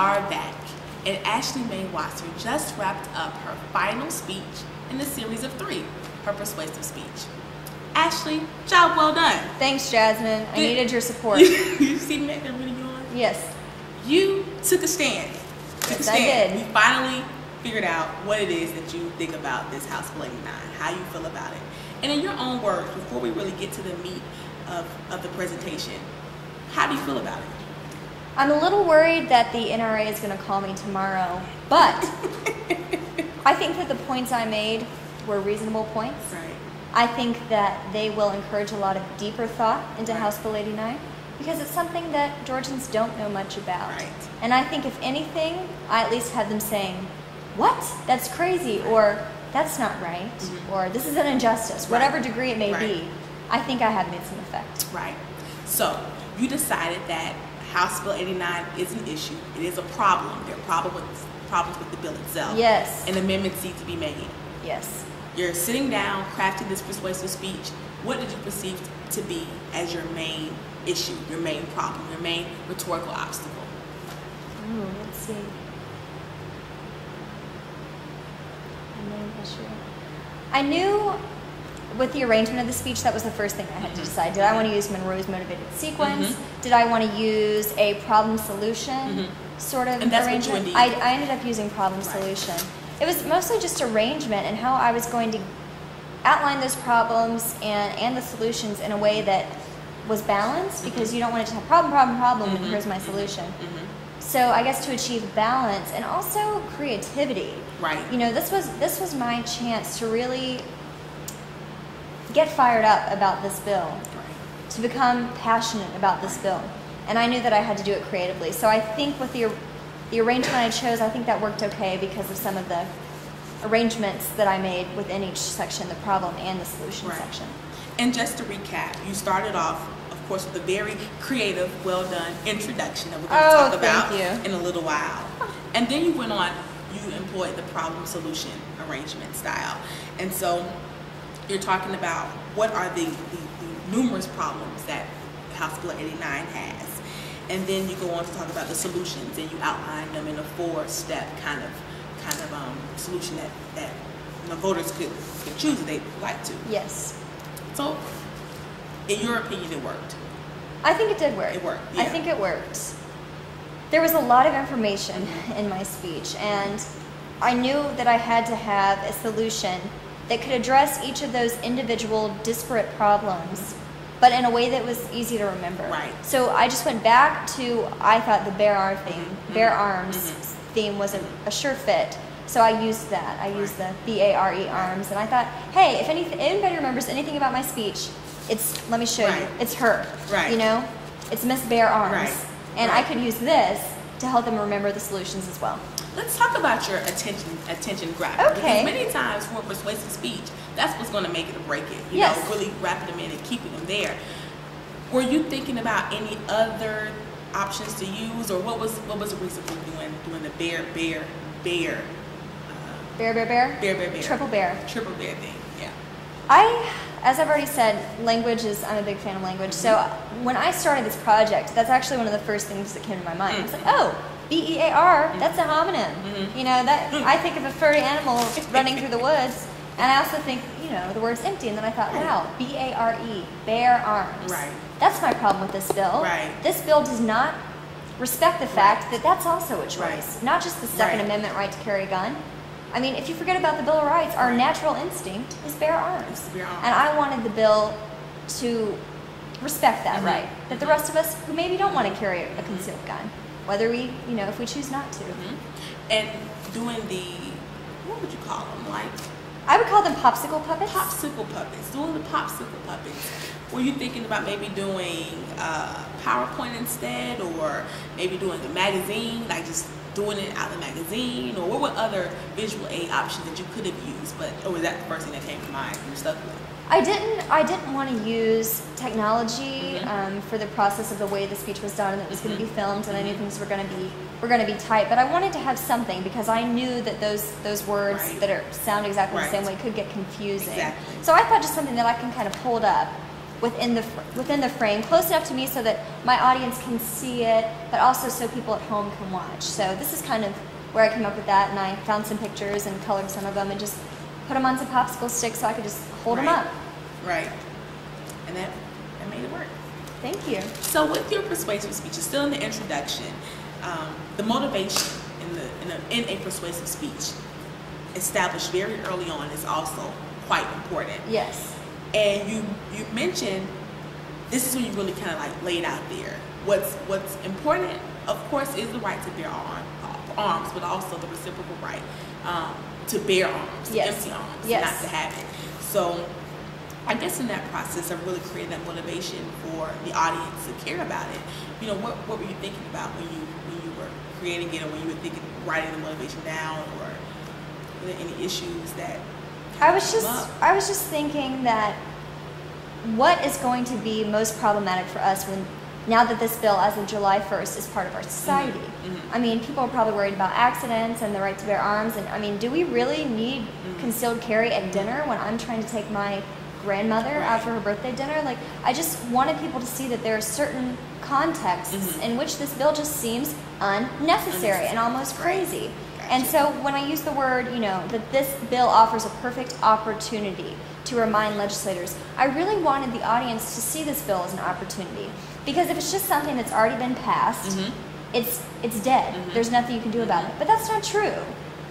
are back, and Ashley Mae Wasser just wrapped up her final speech in the series of 3, her persuasive speech. Ashley, job well done. Thanks, Jasmine. I needed your support. You see me making a really yawn? Yes. You took a stand. Yes, I did. We finally figured out what it is that you think about this House Bill 89, how you feel about it. And in your own words, before we really get to the meat of the presentation, how do you feel about it? I'm a little worried that the NRA is going to call me tomorrow, but I think that the points I made were reasonable points. Right. I think that they will encourage a lot of deeper thought into House Bill 89 because it's something that Georgians don't know much about. Right. And I think if anything, I at least have them saying, "What? That's crazy," or "That's not right," or "This is an injustice," whatever degree it may be. I think I have made some effect. Right. So you decided that House Bill 89 is an issue. It is a problem. There are problems with the bill itself. Yes. And amendments need to be made. Yes. You're sitting down, crafting this persuasive speech. What did you perceive to be as your main issue, your main problem, your main rhetorical obstacle? Ooh, let's see. My main issue. I knew with the arrangement of the speech, that was the first thing I had to decide. Did I want to use Monroe's motivated sequence? Did I want to use a problem-solution sort of and that's arrangement? What you I ended up using problem-solution. It was mostly just arrangement and how I was going to outline those problems and the solutions in a way that was balanced, because you don't want it to have problem, and here's my solution. So I guess to achieve balance and also creativity. Right. You know, this was my chance to really get fired up about this bill, to become passionate about this bill. And I knew that I had to do it creatively. So I think with the arrangement I chose, I think that worked okay because of some of the arrangements that I made within each section, the problem and the solution section. And just to recap, you started off, of course, with a very creative, well-done introduction that we're going to talk about in a little while. And then you went on, you employed the problem-solution arrangement style. And so you're talking about what are the numerous problems that House Bill 89 has. And then you go on to talk about the solutions, and you outline them in a 4-step kind of solution that voters could choose if they'd like to. Yes. So, in your opinion, it worked? I think it did work. It worked, I think it worked. There was a lot of information in my speech, and I knew that I had to have a solution that could address each of those individual disparate problems, but in a way that was easy to remember. Right. So I just went back to, I thought the bare arms theme was a sure fit. So I used that. I used the B-A-R-E arms, and I thought, hey, if anybody remembers anything about my speech, let me show you. It's her. Right. You know, it's Miss Bare Arms, and I could use this to help them remember the solutions as well. Let's talk about your attention grabber. Okay. Because many times for a persuasive speech, that's what's going to make it or break it. You Yes. know, really wrapping them in and keeping them there. Were you thinking about any other options to use, or what was the reason for doing the bear? Triple bear thing. Yeah. As I've already said, I'm a big fan of language. So when I started this project, that's actually one of the first things that came to my mind. I was like, oh, B-E-A-R, that's a homonym. You know, that I think of a furry animal running through the woods, and I also think, you know, the word's empty, and then I thought, wow, B-A-R-E, bare arms. Right. That's my problem with this bill. Right. This bill does not respect the fact that that's also a choice, not just the Second Amendment right to carry a gun. I mean, if you forget about the Bill of Rights, our natural instinct is bare arms. And I wanted the bill to respect that right, that the rest of us who maybe don't want to carry a concealed gun, whether we, you know, if we choose not to. And doing what would you call them? Like, I would call them popsicle puppets. Popsicle puppets. Doing the popsicle puppets. Were you thinking about maybe doing PowerPoint instead, or maybe doing a magazine, like just doing it out of the magazine, or what were other visual aid options that you could have used, or was that the first thing that came to mind and you stuck with? I didn't want to use technology for the process of the way the speech was done, and it was going to be filmed, and I knew things were going to be tight. But I wanted to have something, because I knew that those words that sound exactly the same way could get confusing. Exactly. So I thought just something that I can kind of hold up within the frame, close enough to me so that my audience can see it, but also so people at home can watch. So this is kind of where I came up with that, and I found some pictures and colored some of them and just put them on some popsicle sticks so I could just hold them up. Right. And that made it work. Thank you. So with your persuasive speech, it's still in the introduction, the motivation in a persuasive speech established very early on is also quite important. Yes. And you mentioned this is when you really kind of like lay it out there. What's important, of course, is the right to bear arms, but also the reciprocal right to bear arms, yes. empty arms, yes. not to have it. So I guess in that process of really creating that motivation for the audience to care about it, you know, what were you thinking about when you were creating it, or when you were writing the motivation down, or were there any issues that I was just thinking that what is going to be most problematic for us now that this bill, as of July 1st, is part of our society. Mm-hmm. I mean, people are probably worried about accidents and the right to bear arms, and I mean, do we really need concealed carry at dinner when I'm trying to take my grandmother out for her birthday dinner? Like, I just wanted people to see that there are certain contexts in which this bill just seems unnecessary and almost crazy. Gotcha. And so when I use the word, you know, that this bill offers a perfect opportunity to remind legislators, I really wanted the audience to see this bill as an opportunity. Because if it's just something that's already been passed, it's dead. There's nothing you can do about it. But that's not true.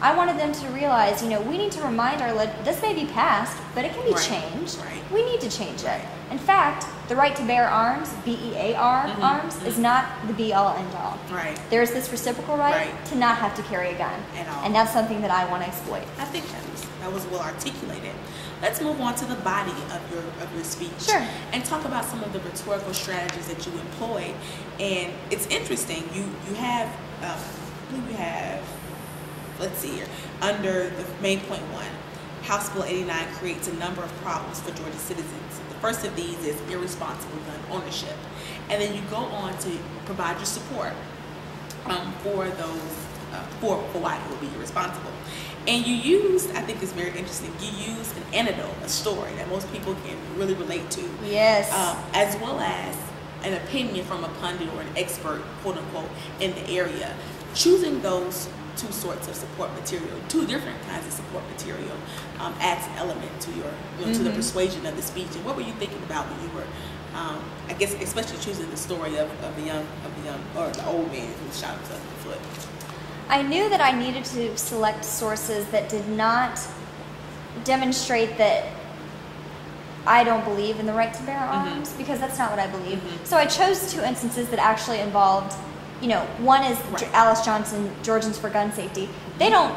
I wanted them to realize, you know, we need to remind this may be passed, but it can be changed. Right. We need to change it. In fact, the right to bear arms, B-E-A-R, arms, is not the be-all, end-all. Right. There's this reciprocal right to not have to carry a gun. At all. And that's something that I want to exploit. I think that was well articulated. Let's move on to the body of your speech. Sure. And talk about some of the rhetorical strategies that you employed. And it's interesting. You have, let's see here, under the main point 1, House Bill 89 creates a number of problems for Georgia citizens. The first of these is irresponsible gun ownership. And then you go on to provide your support for those, for why it would be irresponsible. And you used, I think it's very interesting, you used an anecdote, a story that most people can really relate to. Yes. As well as an opinion from a pundit or an expert, quote unquote, in the area. Choosing those two sorts of support material, two different kinds of support material, adds an element to your, to the persuasion of the speech. And what were you thinking about when you were, I guess, especially choosing the story of the old man who shot himself in the foot? I knew that I needed to select sources that did not demonstrate that I don't believe in the right to bear arms, because that's not what I believe. So I chose 2 instances that actually involved, you know, one is Alice Johnson, Georgians for Gun Safety. They don't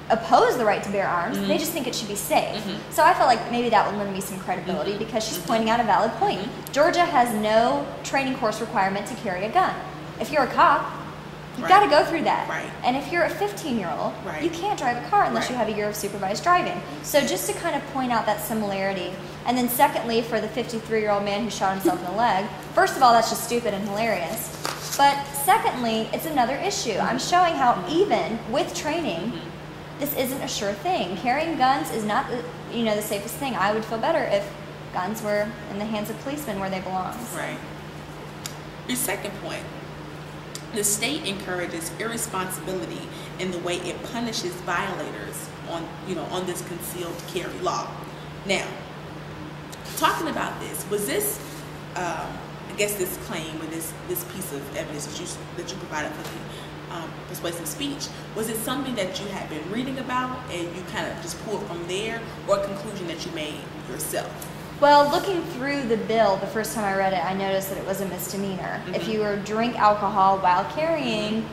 oppose the right to bear arms, they just think it should be safe. So I felt like maybe that would lend me some credibility, because she's pointing out a valid point. Georgia has no training course requirement to carry a gun. If you're a cop, you've got to go through that. And if you're a 15-year-old, you can't drive a car unless you have a year of supervised driving. So just to kind of point out that similarity. And then secondly, for the 53-year-old man who shot himself in the leg, first of all, that's just stupid and hilarious. But secondly, it's another issue. I'm showing how even with training, this isn't a sure thing. Carrying guns is not the safest thing. I would feel better if guns were in the hands of policemen where they belong. Right. Your second point. The state encourages irresponsibility in the way it punishes violators on this concealed carry law. Now, talking about this, was this, I guess, this claim or this piece of evidence that you provided for the persuasive speech, was it something that you had been reading about and you kind of just pulled from there, or a conclusion that you made yourself? Well, looking through the bill, the first time I read it, I noticed that it was a misdemeanor. If you drink alcohol while carrying,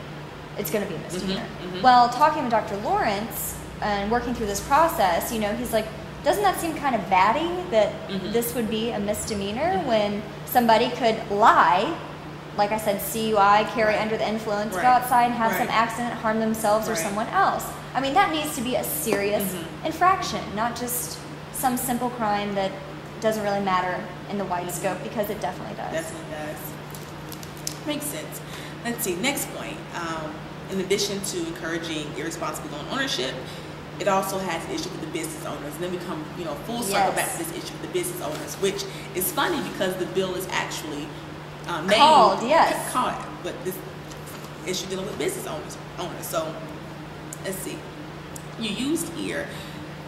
it's going to be a misdemeanor. Well, talking to Dr. Lawrence and working through this process, he's like, doesn't that seem kind of batty that this would be a misdemeanor when somebody could lie, like I said, CUI, carry under the influence, go outside and have some accident, harm themselves or someone else? I mean, that needs to be a serious infraction, not just some simple crime that doesn't really matter in the wide scope, because it definitely does. Definitely does. Makes sense. Let's see, next point. In addition to encouraging irresponsible gun ownership, it also has an issue with the business owners. And then we come, full circle back to this issue with the business owners, which is funny because the bill is actually called, but this issue dealing with business owners. So let's see. You used here,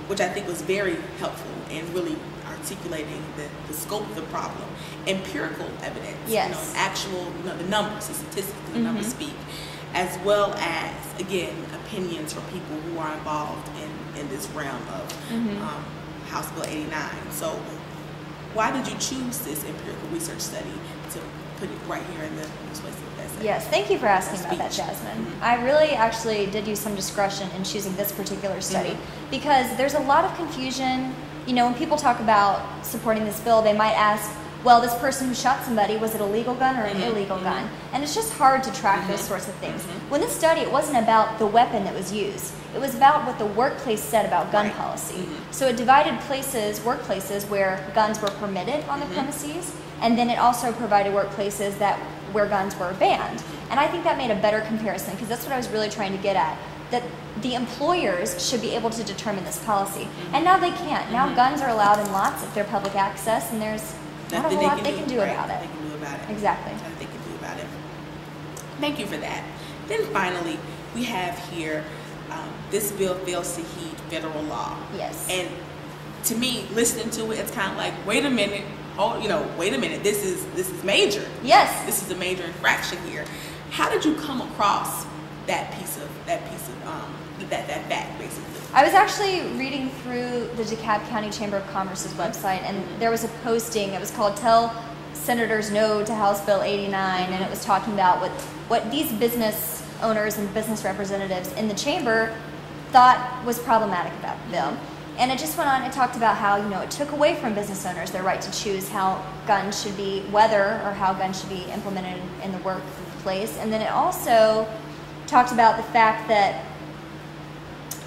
which I think was very helpful in really articulating the scope of the problem, empirical evidence, actual, the numbers, the statistics, the numbers speak, as well as, again, opinions from people who are involved in this realm of House Bill 89. So why did you choose this empirical research study to put it right here in the persuasive essay? Yes, thank you for asking about that, Jasmine. I really actually did use some discretion in choosing this particular study because there's a lot of confusion. When people talk about supporting this bill, they might ask, well, this person who shot somebody, was it a legal gun or an illegal gun? And it's just hard to track those sorts of things. When this study, it wasn't about the weapon that was used. It was about what the workplace said about gun policy. So it divided workplaces where guns were permitted on the premises, and then it also provided workplaces where guns were banned. And I think that made a better comparison because that's what I was really trying to get at. That the employers should be able to determine this policy. And now they can't. Now guns are allowed in lots if they're public access, and there's not a whole lot they can do about it. They can do about it. Exactly. Nothing they can do about it. Thank you for that. Then finally, we have here, this bill fails to heed federal law. Yes. And to me, listening to it, it's kind of like, wait a minute, wait a minute, this is major. Yes. This is a major infraction here. How did you come across that piece of that fact, basically? I was actually reading through the DeKalb County Chamber of Commerce's website, and there was a posting. It was called "Tell Senators No to House Bill 89," and it was talking about what these business owners and business representatives in the chamber thought was problematic about the bill. And it just went on. It talked about how it took away from business owners their right to choose how guns should be, how guns should be implemented in the workplace, and then it also talked about the fact that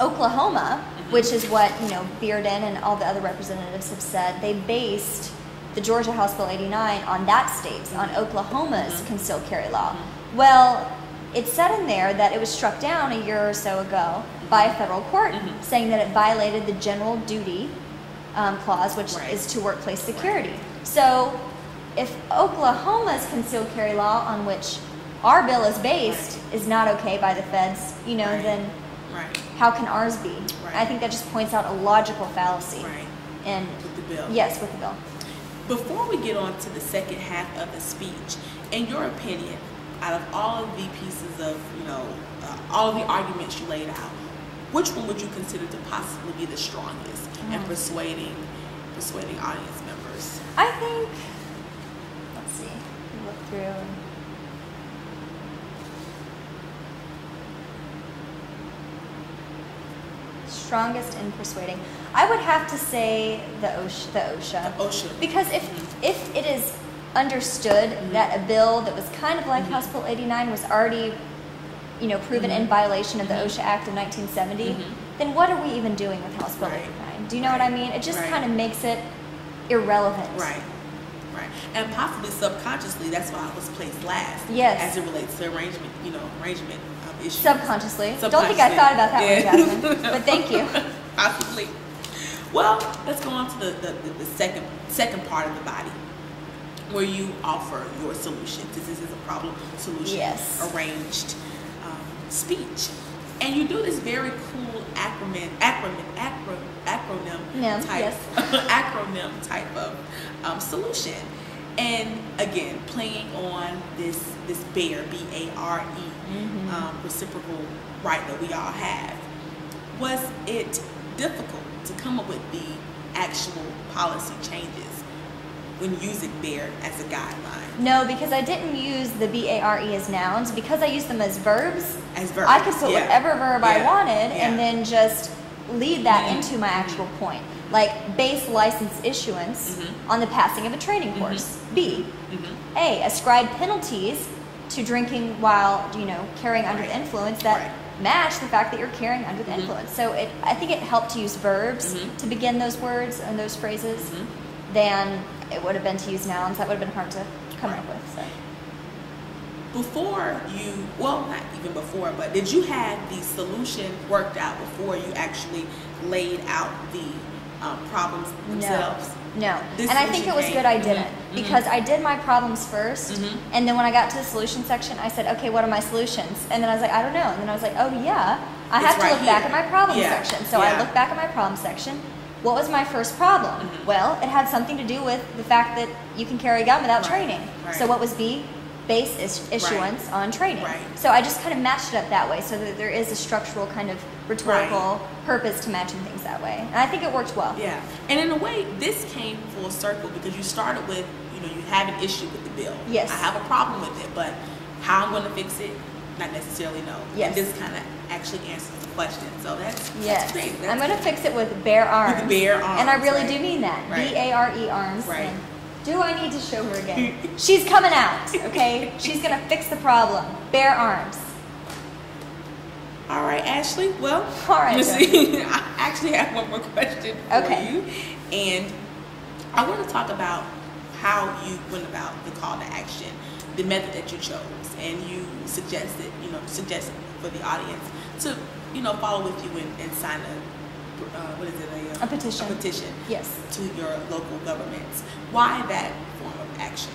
Oklahoma, which is what Bearden and all the other representatives have said, they based the Georgia House Bill 89 on that state, on Oklahoma's concealed carry law. Well, it said in there that it was struck down a year or so ago by a federal court, saying that it violated the general duty clause, which is to workplace security. So if Oklahoma's concealed carry law, on which our bill is based, is not okay by the feds, then how can ours be? I think that just points out a logical fallacy. And with the bill. Yes, with the bill. Before we get on to the second half of the speech, in your opinion, out of all of the pieces of, all of the arguments you laid out, which one would you consider to possibly be the strongest in persuading audience members? I think, let's see, look through. Strongest in persuading, I would have to say the OSHA. Because if it is understood that a bill that was kind of like House Bill 89 was already, proven in violation of the OSHA Act of 1970, then what are we even doing with House Bill 89? Do you know what I mean? It just kind of makes it irrelevant. Right. And possibly subconsciously, that's why it was placed last. Yes. As it relates to arrangement issues. Subconsciously. Don't think I thought about that one, Jasmine. But thank you. Possibly. Well, let's go on to the second part of the body, where you offer your solution. This is a problem solution arranged speech, and you do this very cool acronym type of solution. And again, playing on this BARE, BARE, reciprocal right that we all have. Was it difficult to come up with the actual policy changes when using BARE as a guideline? No, because I didn't use the BARE as nouns. Because I used them as verbs, I could put whatever verb I wanted and then just lead that into my actual point. Like base license issuance on the passing of a training course. B. A. Ascribe penalties to drinking while carrying under the influence that match the fact that you're carrying under the influence. So I think it helped to use verbs to begin those words and those phrases than it would have been to use nouns. That would have been hard to come up with. So. before you, well, not even before, but did you have the solution worked out before you actually laid out the problems themselves? No. And I think it was good I didn't, because I did my problems first, and then when I got to the solution section, I said, okay, what are my solutions? And then I was like, I don't know. And then I was like, oh yeah, I have to look back at my problem section. So I looked back at my problem section. What was my first problem? Well, it had something to do with the fact that you can carry a gun without training. So what was B? Base issuance on training. So I just kind of matched it up that way, so that there is a structural kind of rhetorical purpose to matching things that way. And I think it worked well. Yeah. And in a way, this came full circle because you started with, you have an issue with the bill. Yes. I have a problem with it, but how I'm going to fix it, not necessarily know. Yes. And this kind of actually answers the question. So that's great. I'm going to fix it with bare arms. With bare arms. And I really do mean that. B-A-R-E arms. Right. And do I need to show her again? She's coming out, okay? She's going to fix the problem. Bare arms. All right, Ashley. Well, all right, see, I actually have one more question for you. And I want to talk about how you went about the call to action, the method that you chose. And you suggested for the audience to, follow with you and sign a petition. A petition. Yes. To your local governments. Why that form of action?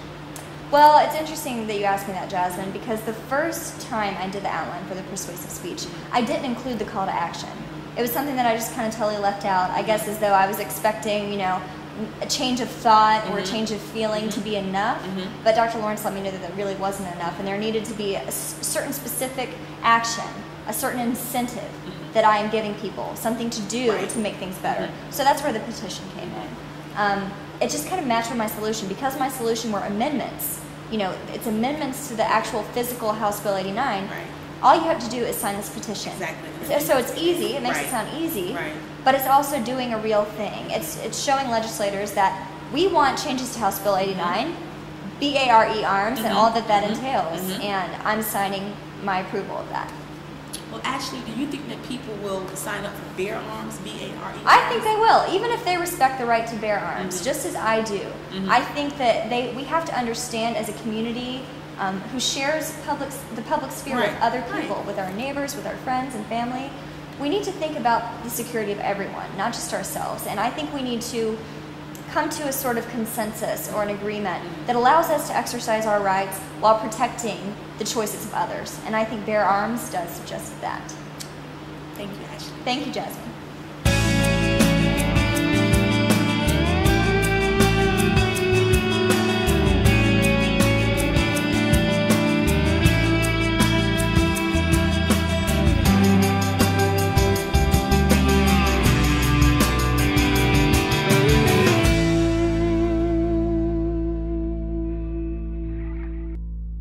Well, it's interesting that you asked me that, Jasmine, because the first time I did the outline for the persuasive speech, I didn't include the call to action. It was something that I just kind of totally left out, I guess as though I was expecting, a change of thought or a change of feeling to be enough. But Dr. Lawrence let me know that that really wasn't enough, and there needed to be a certain specific action, a certain incentive that I am giving people, something to do to make things better. So that's where the petition came in. It just kind of matched with my solution. Because my solution were amendments, it's amendments to the actual physical House Bill 89, all you have to do is sign this petition. Exactly. So it's easy, it makes it sound easy, but it's also doing a real thing. It's showing legislators that we want changes to House Bill 89, B-A-R-E arms, and all that entails, and I'm signing my approval of that. Well, Ashley, do you think that people will sign up for bear arms, B-A-R-E? I think they will, even if they respect the right to bear arms, just as I do. I think that we have to understand as a community who shares the public sphere with other people, with our neighbors, with our friends and family, we need to think about the security of everyone, not just ourselves. And I think we need to come to a sort of consensus or an agreement that allows us to exercise our rights while protecting the choices of others. And I think Bear Arms does just that. Thank you, Ashley. Thank you, Jasmine.